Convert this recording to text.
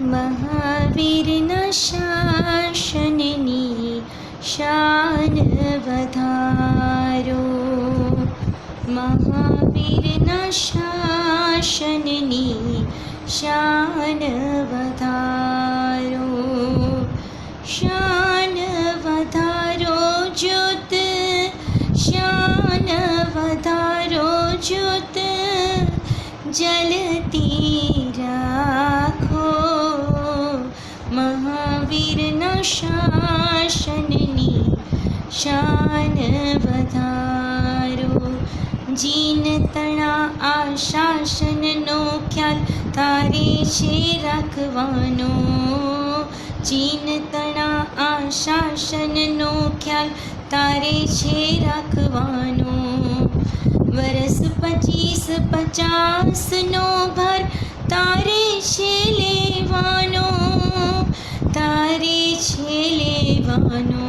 મહાવીરના શાસનની શાન વધારો, મહાવીરના શાસનની શાન વધારો, શાન વધારો જ્યોત, શાન વધારો જ્યોત જલતી રાખો, મહાવીરના શાસનની શાન વધારો. જીન તણા આ શાસનનો ખ્યાલ તારે છે રાખવાનો, જીન તણા આ શાસનનો ખ્યાલ તારે છે રાખવાનો. વરસ 25-50નો ભાર તારે છે લેવાનો, તારે છે લેવાનો.